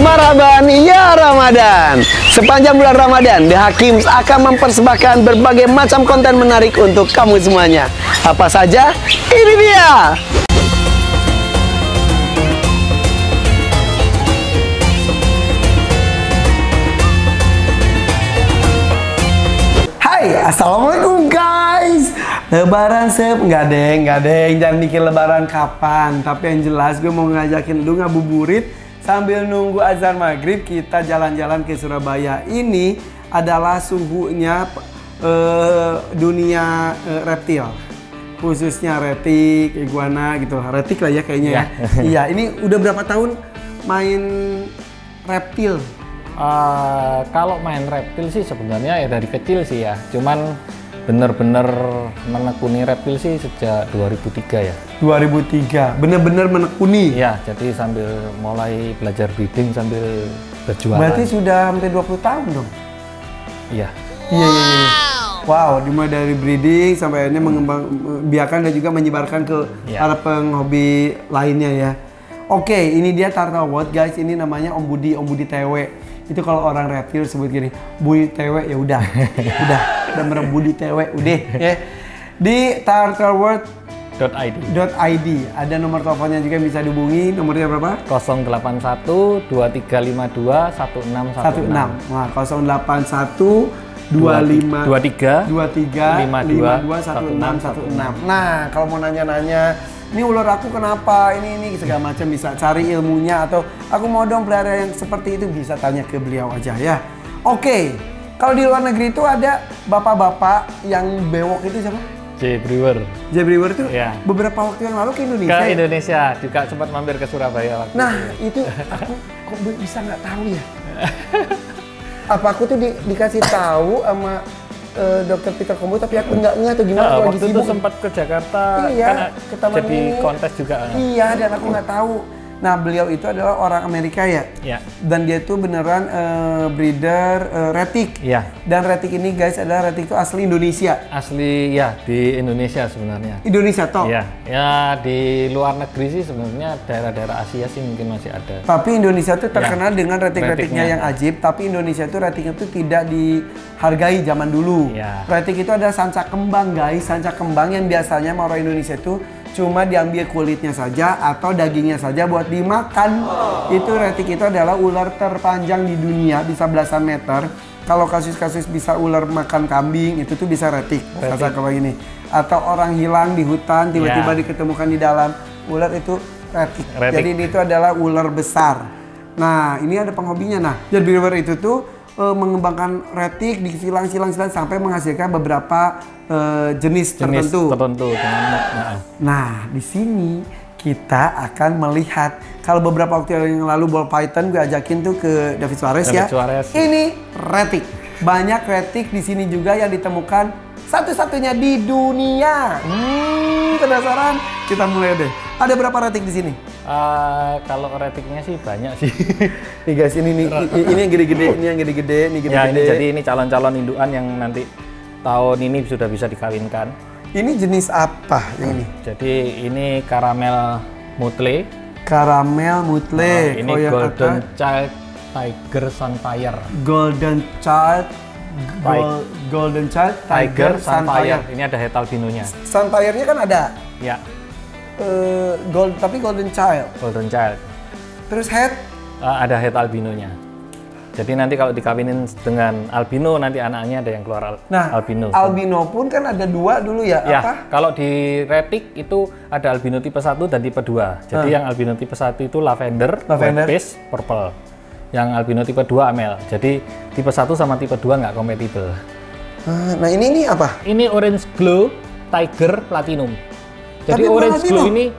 Maraban ya Ramadan. Sepanjang bulan Ramadan, The Hakims akan mempersembahkan berbagai macam konten menarik untuk kamu semuanya. Apa saja? Ini dia. Hai, assalamualaikum guys. Lebaran nggak deng, jangan mikir lebaran kapan. Tapi yang jelas gue mau ngajakin lu ngabuburit sambil nunggu azan maghrib. Kita jalan-jalan ke Surabaya. Ini adalah suhunya dunia reptil, khususnya retik, iguana gitu. Retik lah ya kayaknya ya. Iya, ini udah berapa tahun main reptil? Kalau main reptil sih sebenarnya ya dari kecil sih ya. Cuman bener-bener menekuni reptil sih sejak 2003 ya. 2003, bener-bener menekuni? Ya, jadi sambil mulai belajar breeding sambil berjualan. Berarti sudah hampir 20 tahun dong? Iya. Iya. Wow, dimulai dari breeding sampai akhirnya biarkan dan juga menyebarkan ke para penghobi lainnya ya. Oke, ini dia Turtle World guys. Ini namanya Om Budi TW. Itu kalau orang reptil sebut gini, Budi TW ya udah, udah Budi TW udah ya. Di turtleworld.id ada nomor teleponnya juga bisa dihubungi. Nomornya berapa? 081 2352 1616. Nah, 081 23 52 1616. Nah, kalau mau nanya-nanya, ini ular aku kenapa, ini segala macam, bisa cari ilmunya, atau aku mau dong pelihara yang seperti itu, bisa tanya ke beliau aja ya. Oke, kalau di luar negeri itu ada bapak-bapak yang bewok itu siapa? Jay Brewer itu ya. Beberapa waktu yang lalu ke Indonesia. Ke Indonesia, juga sempat mampir ke Surabaya waktu itu. Aku kok bisa nggak tahu ya? Apa aku tuh dikasih tahu sama Dokter Peter Kombo, tapi aku nggak atau gimana? Waktu itu sempat ke Jakarta, iya, kan jadi kontes juga. Iya, dan aku nggak tahu. Nah, beliau itu adalah orang Amerika ya? Iya. Dan dia tuh beneran breeder retik. Iya. Dan retik ini guys adalah retik itu asli Indonesia. Asli ya, di Indonesia sebenarnya. Indonesia toh? Iya. Ya di luar negeri sih sebenarnya daerah-daerah Asia sih mungkin masih ada. Tapi Indonesia tuh terkenal dengan retik-retiknya yang ajib. Tapi Indonesia tuh retiknya tuh tidak dihargai zaman dulu. Iya. Retik itu ada sancak kembang guys. Sancak kembang yang biasanya orang Indonesia tuh cuma diambil kulitnya saja atau dagingnya saja buat dimakan. Itu retik itu adalah ular terpanjang di dunia, bisa belasan meter. Kalau kasus-kasus bisa ular makan kambing, itu tuh bisa retik. Sancak kembang ini. Atau orang hilang di hutan, tiba-tiba diketemukan di dalam ular, itu retik. Jadi itu adalah ular besar. Nah, ini ada penghobinya. Nah, jadi brewer itu tuh mengembangkan retik, disilang-silang sampai menghasilkan beberapa jenis tertentu. Nah, di sini kita akan melihat, kalau beberapa waktu yang lalu ball python gue ajakin tuh ke David Suarez ya. Ini retik. Banyak retik di sini juga yang ditemukan satu-satunya di dunia. Penasaran? Kita mulai deh. Ada berapa retik di sini? Kalau retiknya sih banyak sih. Nih guys, ini yang gede-gede, ini yang gede-gede, ini gede-gede. Ya, jadi ini calon-calon indukan yang nanti tahun ini sudah bisa dikawinkan. Ini jenis apa yang ini? Jadi ini karamel mutle. Karamel mutle. Ini golden child tiger sunfire. Golden child tiger sunfire. Ini ada het albinonya. Sunfire-nya kan ada. Ya. Tapi golden child. Terus het? Ada het albinonya. Jadi nanti kalau dikawinin dengan albino, nanti anaknya ada yang keluar albino. Albino pun kan ada dua dulu ya? Ya, apa? Kalau di retik itu ada albino tipe 1 dan tipe 2. Jadi yang albino tipe 1 itu lavender, white face, purple. Yang albino tipe 2 amel. Jadi tipe 1 sama tipe 2 nggak kompatibel. Nah ini apa? Ini orange glow tiger platinum. Jadi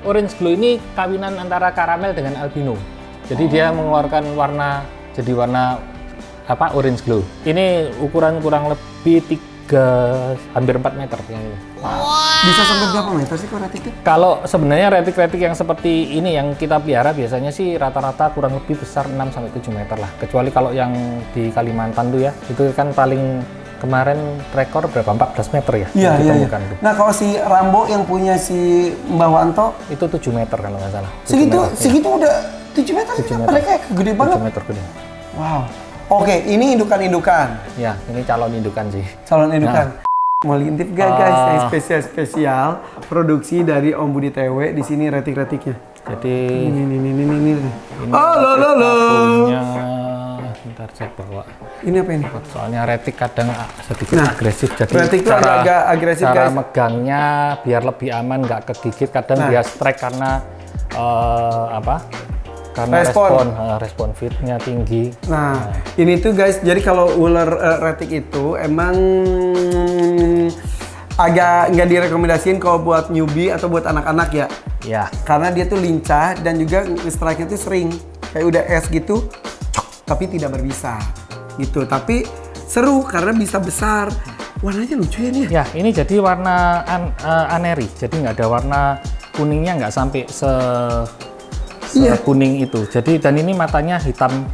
orange glow ini kawinan antara karamel dengan albino. Jadi dia mengeluarkan warna orange glow. Ini ukuran kurang lebih hampir 4 meter yang ini. Bisa sampai berapa meter sih kalau retik itu? Kalau sebenarnya retik-retik yang seperti ini yang kita pelihara biasanya sih rata-rata kurang lebih besar 6-7 meter lah. Kecuali kalau yang di Kalimantan tuh ya, itu kan paling kemarin rekor berapa? 14 meter ya? Iya. Nah kalau si Rambo yang punya si Mbah Wanto? Itu 7 meter kalau nggak salah. Segitu udah 7 meter? 7 meter. Mereka gede banget. 7 meter gede. Wow. Oke, ini indukan-indukan. Ya, ini calon indukan sih. Calon indukan. Mau intip gak guys, yang spesial produksi dari Om Budi TW di sini retik-retiknya. Jadi ini. Oh, bentar saya bawa. Ini apa ini? Soalnya retik kadang sedikit agresif, jadi retik itu agak agresif cara guys. megangnya biar lebih aman, nggak kegigit. Kadang dia strike karena karena respon fitnya tinggi. Nah, ini tuh guys, jadi kalau ular retik itu emang agak nggak direkomendasiin kalau buat newbie atau buat anak-anak ya. Ya. Karena dia tuh lincah dan juga strike itu sering kayak udah es gitu, tapi tidak berbisa gitu. Tapi seru karena bisa besar. Warnanya lucu ya nih. Ya, ini jadi warna aneri. Jadi nggak ada warna kuningnya, nggak sampai kuning itu. Jadi dan ini matanya hitam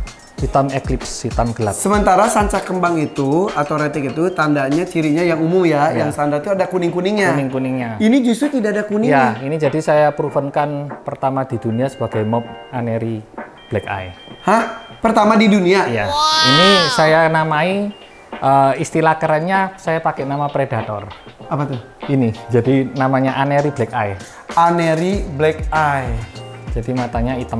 eclipse, hitam gelap. Sementara sancak kembang itu atau retik itu tandanya cirinya yang umum ya. Yang standar itu ada kuning-kuningnya. Kuning-kuningnya. Ini justru tidak ada kuningnya. Ya, ini jadi saya provenkan pertama di dunia sebagai mob aneri black eye. Hah? Pertama di dunia? Ya. Wow. Ini saya namai istilah kerennya saya pakai nama predator. Apa tuh? Ini. Jadi namanya aneri black eye. Aneri black eye. Jadi matanya hitam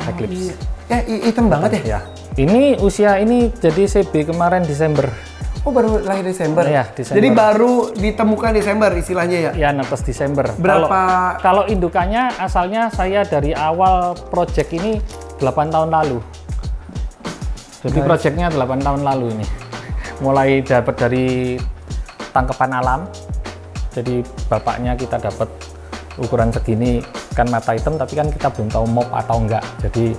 eclipse. Hitam banget ya? Ya. Ini usia ini jadi CB kemarin Desember. Oh, baru lahir Desember? Iya, Desember. Jadi baru ditemukan Desember istilahnya ya? Ya, netes Desember. Berapa? Kalau indukannya asalnya saya dari awal project ini 8 tahun lalu. Jadi projectnya 8 tahun lalu ini. Mulai dapat dari tangkapan alam. Jadi bapaknya kita dapat ukuran segini, kan mata hitam, tapi kan kita belum tahu mob atau enggak. Jadi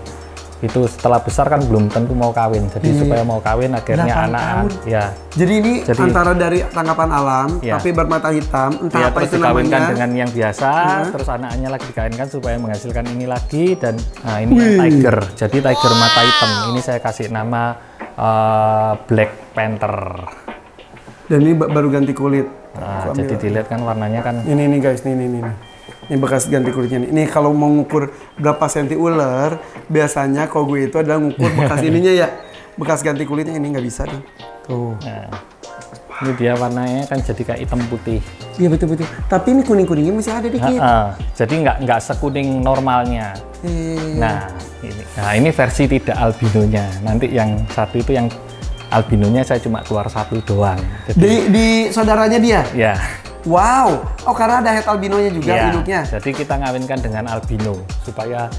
itu setelah besar kan belum tentu mau kawin. Jadi supaya mau kawin akhirnya anak ya. Jadi ini antara dari tangkapan alam tapi bermata hitam, entah apa terus itu dikawinkan namanya. dengan yang biasa, terus anaknya lagi dikawinkan supaya menghasilkan ini lagi. Dan ini yang tiger. Jadi tiger mata hitam. Ini saya kasih nama Black Panther. Dan ini baru ganti kulit. Jadi dilihat kan warnanya kan. Ini guys, nih. Ini bekas ganti kulitnya nih. Ini kalau mau ngukur berapa senti ular, biasanya kalau gue itu adalah ngukur bekas ininya ya. Bekas ganti kulitnya ini nggak bisa nih. Tuh. Nah, ini dia warnanya kan jadi kayak hitam putih. Iya betul. Tapi ini kuning-kuningnya masih ada dikit. Jadi nggak sekuning normalnya. Nah ini versi tidak albinonya. Nanti yang satu itu yang albinonya saya cuma keluar satu doang. Jadi, di saudaranya dia? Ya. Wow, karena ada head albinonya juga induknya. Jadi kita ngawinkan dengan albino supaya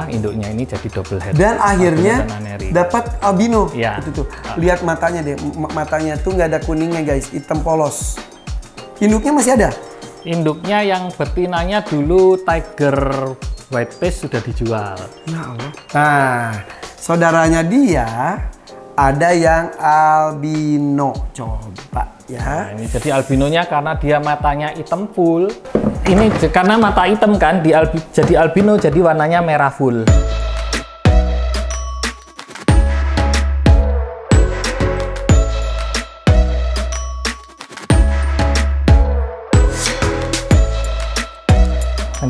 induknya ini jadi double head. Dan akhirnya dapat albino. Ya. Itu tuh. Lihat matanya deh, matanya tuh nggak ada kuningnya guys, hitam polos. Induknya masih ada? Induknya yang betinanya dulu tiger white face sudah dijual. Ya Allah. Nah, saudaranya dia ada yang albino. Coba ya. Nah, ini jadi albinonya karena dia matanya hitam full. Ini karena mata hitam kan, jadi albino, jadi warnanya merah full.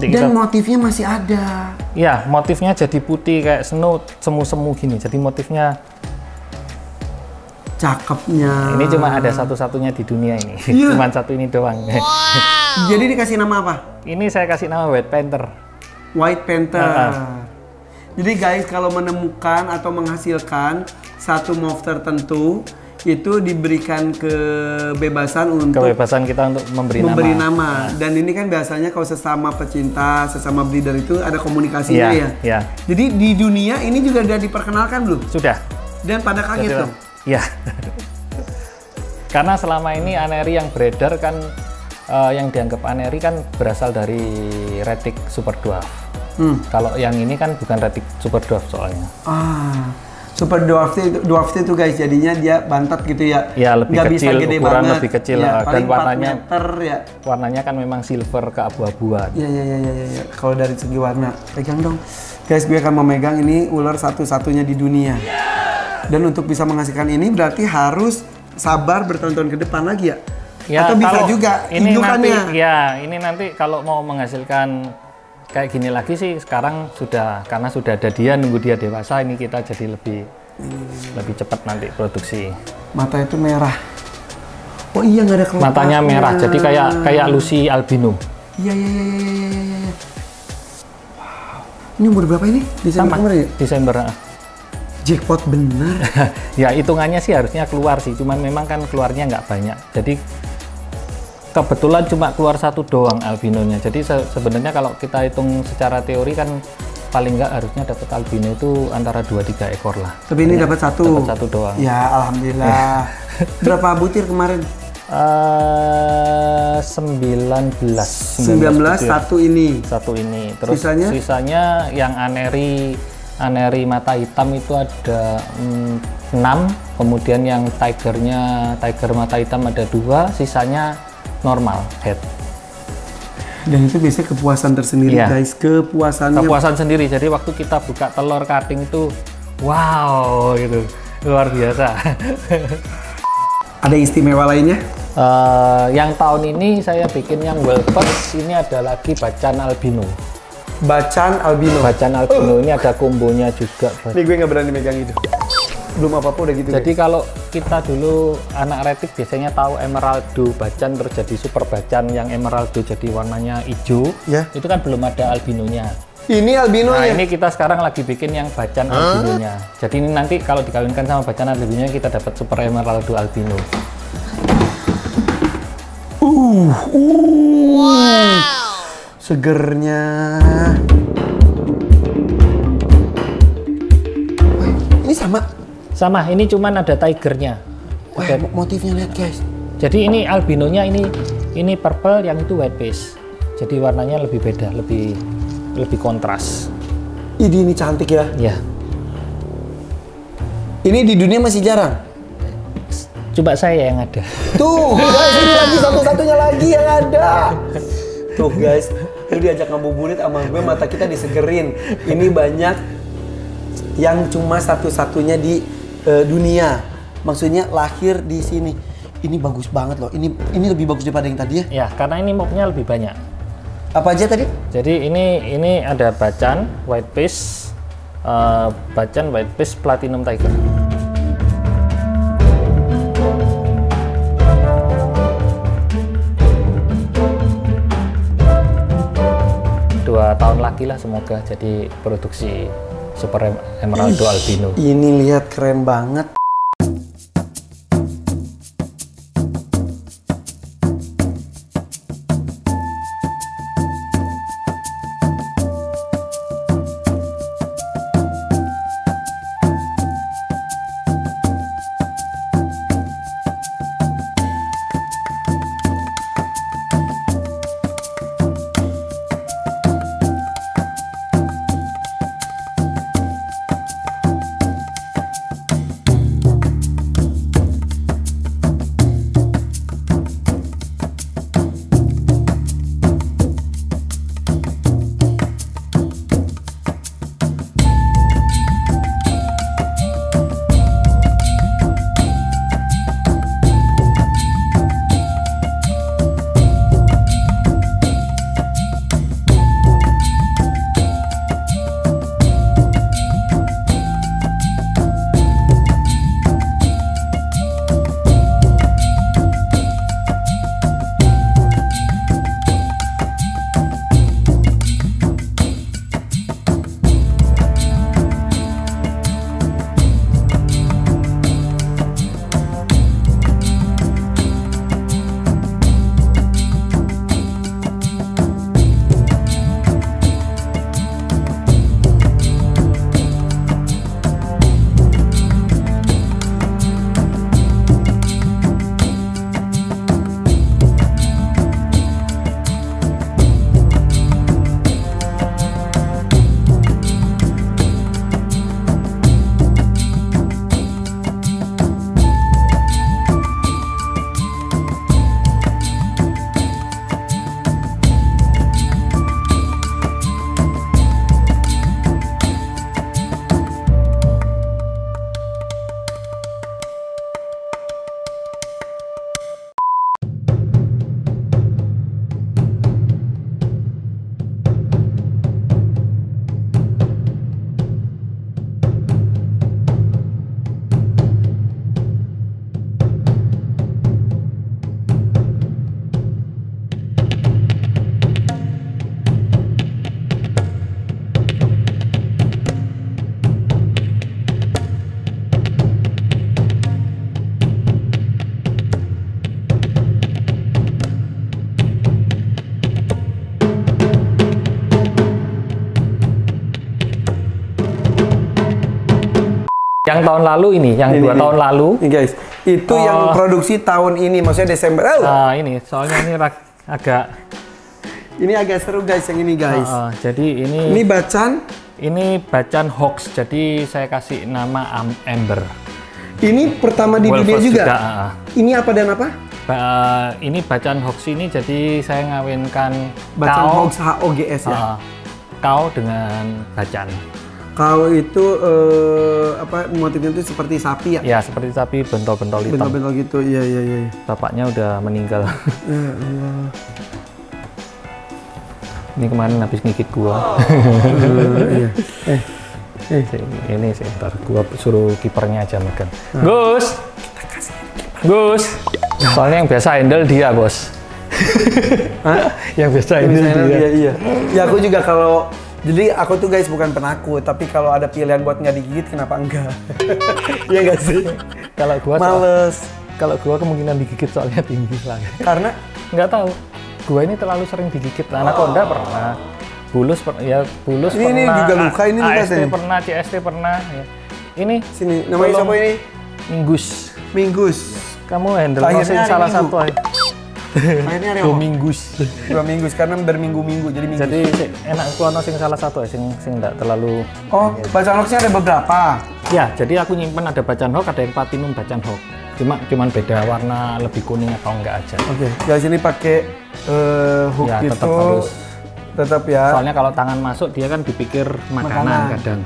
Dan motifnya masih ada. Ya, motifnya jadi putih kayak semu-semu gini. Jadi motifnya cakepnya. Ini cuma ada satu-satunya di dunia ini. Cuma satu ini doang. Wow. Jadi dikasih nama apa? Ini saya kasih nama White Panther. White Panther. Jadi guys, kalau menemukan atau menghasilkan satu mob tertentu, itu diberikan kebebasan kita untuk memberi nama. Dan ini kan biasanya kalau sesama pecinta, sesama breeder itu ada komunikasinya ya. Jadi di dunia ini juga sudah diperkenalkan belum? Sudah. Dan pada kaget dong. Ya. Karena selama ini aneri yang beredar kan yang dianggap aneri kan berasal dari retik super dwarf. Kalau yang ini kan bukan retik super dwarf soalnya. Super dwarf itu guys, jadinya dia bantat gitu ya. Ya, lebih nggak kecil, bisa gede ukuran banget. lebih kecil Ya, dan warnanya meter, ya. Warnanya kan memang silver keabu-abuan. Iya. Kalau dari segi warna, pegang dong. Guys, gue akan memegang ini ular satu-satunya di dunia. Dan untuk bisa menghasilkan ini berarti harus sabar bertahun-tahun ke depan lagi ya? Ya, atau bisa juga ini indukannya? Ini nanti kalau mau menghasilkan kayak gini lagi sih sekarang karena sudah ada dia, nunggu dia dewasa, ini kita jadi lebih cepat nanti produksi. Mata itu merah. Oh iya, nggak ada kelopaknya. Matanya merah, jadi kayak Lucy albino. Iya. Wow. Ini umur berapa ini? Desember kemarin ya? Desember. Jackpot bener. Ya hitungannya sih harusnya keluar sih, cuman memang kan keluarnya nggak banyak. Jadi kebetulan cuma keluar satu doang albinonya. Jadi sebenarnya kalau kita hitung secara teori kan paling nggak harusnya dapat albino itu antara 2-3 ekor lah. Tapi ini dapat satu. Dapat satu doang. Ya alhamdulillah. Berapa butir kemarin? 19 satu ini. Terus sisanya yang aneri mata hitam itu ada 6, kemudian yang tiger mata hitam ada 2, sisanya normal head. Dan itu biasanya kepuasan tersendiri, guys. Kepuasan sendiri. Jadi waktu kita buka telur cutting itu wow gitu, luar biasa. Ada istimewa lainnya? Yang tahun ini saya bikin yang well first, ini ada lagi bacan albino. Bacan albino ini ada kombonya juga. Ini gue nggak berani megang itu. Belum apa-apa udah gitu. Jadi kalau kita dulu anak retik biasanya tahu emeraldo bacan terjadi super bacan yang emeraldo jadi warnanya hijau. Ya. Itu kan belum ada albinonya. Ini albinonya. Nah, ini kita sekarang lagi bikin yang bacan albinonya. Jadi ini nanti kalau dikawinkan sama bacan albinonya kita dapat super emeraldo albino. Wow. Segernya. Ini sama, ini cuman ada tigernya. Wah, motifnya lihat guys. Jadi ini albinonya ini purple, yang itu white base. Jadi warnanya lebih beda, lebih kontras. Ini cantik ya. Iya. Ini di dunia masih jarang. Coba saya yang ada. Tuh guys, ini lagi satu-satunya lagi yang ada. Tuh guys, lu diajak ngabuburit sama gue, mata kita disegerin. Ini banyak yang cuma satu-satunya di dunia. Maksudnya lahir di sini. Ini bagus banget loh. Ini lebih bagus daripada yang tadi ya? Ya, karena ini mobnya lebih banyak. Apa aja tadi? Jadi ini ada bacan, white base, platinum tiger. 2 tahun lagi lah semoga jadi produksi super emeraldo albino. Ini lihat keren banget. Yang tahun lalu ini, yang 2 tahun lalu. Ini guys, itu yang produksi tahun ini, maksudnya Desember. Nah ini, soalnya ini agak... Ini agak seru guys, yang ini guys. Jadi ini... Ini bacan? Ini bacan hoax, jadi saya kasih nama Amber. Ini pertama di dunia juga? Ini apa dan apa? Ini bacan hoax ini, jadi saya ngawinkan bacan hoax HOGS ya? Kau dengan bacan. Kau itu apa motifnya itu seperti sapi ya? Ya seperti sapi, bentol-bentol hitam. Bentol-bentol gitu, iya. Bapaknya udah meninggal. Ya Allah. Ini kemarin habis ngigit gua. Iya. Ini sih, ntar gua suruh kipernya aja megang. Gus! Kita kasih Gus! Soalnya yang biasa handle dia, Bos. Hah? Yang biasa handle dia. Iya. Ya aku juga kalau... Jadi aku tuh guys bukan penakut, tapi kalau ada pilihan buat nggak digigit, kenapa enggak? Iya nggak sih? Kalau gua males. Kalau gua kemungkinan digigit soalnya tinggi lah. Karena? Nggak tahu. Gua ini terlalu sering digigit. Anaconda pernah. Bulus ini pernah. Ini juga luka ini AST pernah, CST pernah. Ya. Ini. Sini, namanya siapa ini? Minggus. Kamu handle closing salah satu aja. Akhirnya hari 2 minggus. 2 minggu karena berminggu-minggu jadi minggu. Jadi enak kuano sing salah satu ya, sing enggak terlalu. Oh, bacan hoaxnya ada beberapa. Ya, jadi aku nyimpen ada bacan hoax, ada yang platinum bacan hoax. Cuman beda warna lebih kuning atau enggak aja. Oke. Guys ini pakai hook ya, itu. Tetap ya. Soalnya kalau tangan masuk dia kan dipikir makanan. Kadang.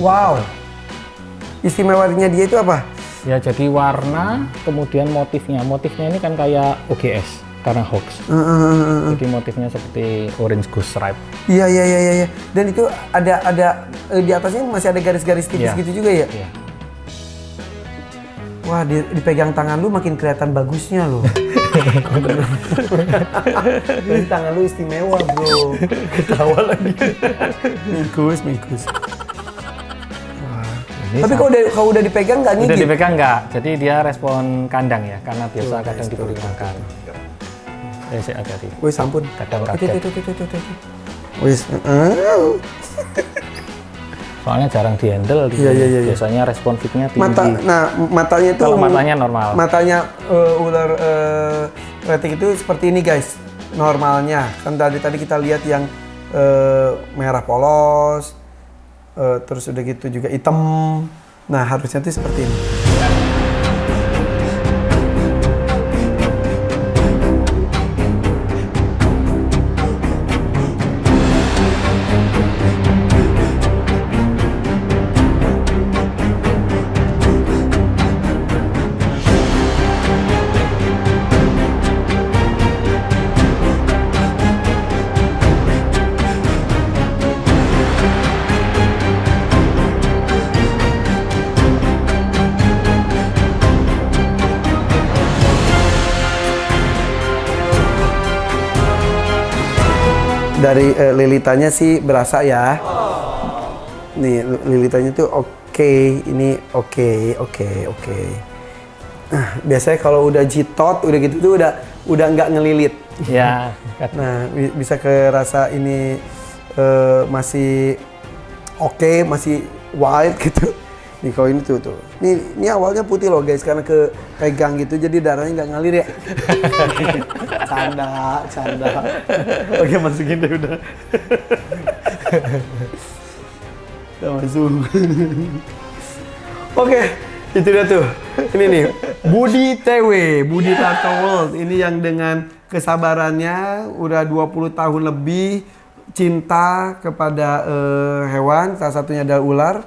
Wow. Istimewanya dia itu apa? Ya jadi warna, kemudian motifnya. Motifnya ini kan kayak OGS karena hoax. Jadi motifnya seperti orange ghost stripe. Iya. Dan itu ada di atasnya masih ada garis-garis tipis gitu juga ya? Iya. Wah, dipegang tangan lu makin kelihatan bagusnya loh. Jadi tangan lu istimewa, bro. Ketawa lagi. Minggus. Tapi kalau udah dipegang nggak gigit? Udah dipegang nggak, jadi dia respon kandang ya, karena biasa kadang diberi makan. Saya hati-hati. Wih, sampun. Kadang kaget. Wis. Soalnya jarang dihandle. Iya. Biasanya respon fitnya tinggi. Matanya itu. Kalau matanya normal. Matanya ular retik itu seperti ini guys, normalnya. Kan tadi kita lihat yang merah polos. Terus udah gitu juga hitam. Nah harusnya tuh seperti ini. Dari lilitannya sih berasa ya. Nih lilitannya tuh oke. Ini oke. Nah, biasanya kalau udah jitot udah gitu tuh udah nggak ngelilit. Ya. Nah, bisa kerasa ini masih oke, masih white gitu. Nih kalau ini tuh. Ini awalnya putih loh guys, karena kepegang gitu jadi darahnya nggak ngalir ya. Canda. Oke, masukin deh udah. Udah masuk. Oke, itu dia tuh. Ini nih, Budi TW, Budi Turtle World. Ini yang dengan kesabarannya udah 20 tahun lebih cinta kepada hewan, salah satunya adalah ular.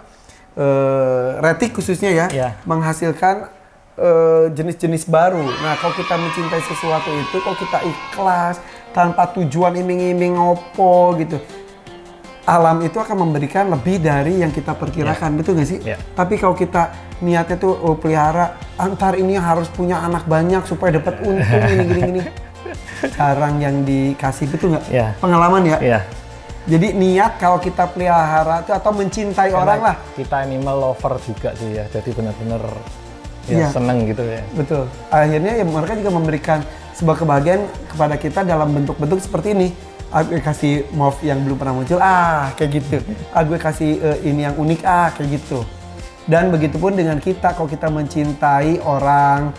Retik khususnya ya, menghasilkan jenis-jenis baru. Nah, kalau kita mencintai sesuatu itu, kalau kita ikhlas tanpa tujuan iming-iming ngopo gitu, alam itu akan memberikan lebih dari yang kita perkirakan, betul nggak sih? Tapi kalau kita niatnya tuh pelihara, antar ini harus punya anak banyak supaya dapat untung gini-gini, jarang yang dikasih, betul nggak? Pengalaman ya. Jadi niat kalau kita pelihara itu atau mencintai orang lah. Kita animal lover juga sih ya, jadi benar-benar seneng gitu ya. Betul. Akhirnya ya mereka juga memberikan sebuah kebahagiaan kepada kita dalam bentuk-bentuk seperti ini. Aku kasih move yang belum pernah muncul, kayak gitu. Aku kasih ini yang unik, kayak gitu. Dan begitupun dengan kita, kalau kita mencintai orang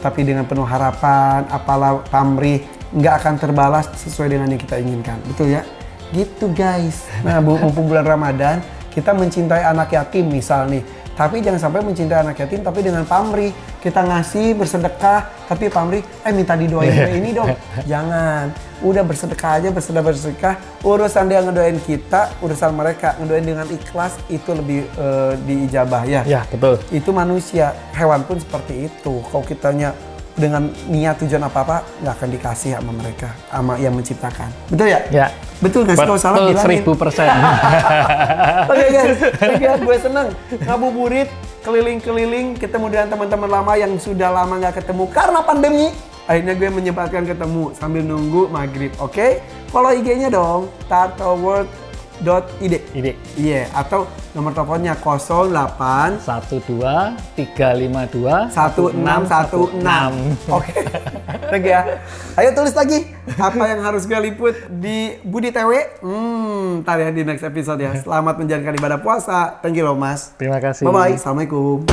tapi dengan penuh harapan, apalah pamrih, nggak akan terbalas sesuai dengan yang kita inginkan. Betul ya? Gitu guys. Nah, mumpung bulan Ramadan, kita mencintai anak yatim misal nih. Tapi jangan sampai mencintai anak yatim tapi dengan pamrih. Kita ngasih, bersedekah, tapi pamrih, minta didoain ini dong. Jangan. Udah bersedekah aja, bersedekah. Urusan dia ngedoain kita, urusan mereka. Ngedoain dengan ikhlas, itu lebih diijabah ya. Ya, betul. Itu manusia. Hewan pun seperti itu. Kalau kitanya dengan niat tujuan apa-apa, nggak akan dikasih sama mereka, sama yang menciptakan. Betul ya? Ya. Betul nggak sih? Kalau salah bilangin. 1000%. Oke guys, gue seneng ngabuburit, keliling-keliling, ketemu dengan teman-teman lama yang sudah lama nggak ketemu karena pandemi. Akhirnya gue menyempatkan ketemu sambil nunggu maghrib. Oke? Follow IG-nya dong, tartoworld.id. Iya, atau nomor teleponnya 08 12 352 1616. Oke. Lagi ya. Ayo tulis lagi apa yang harus gue liput di Budi TW. Ntar ya di next episode ya. Selamat menjalankan ibadah puasa. Thank you loh Mas. Terima kasih. Bye bye. Assalamualaikum.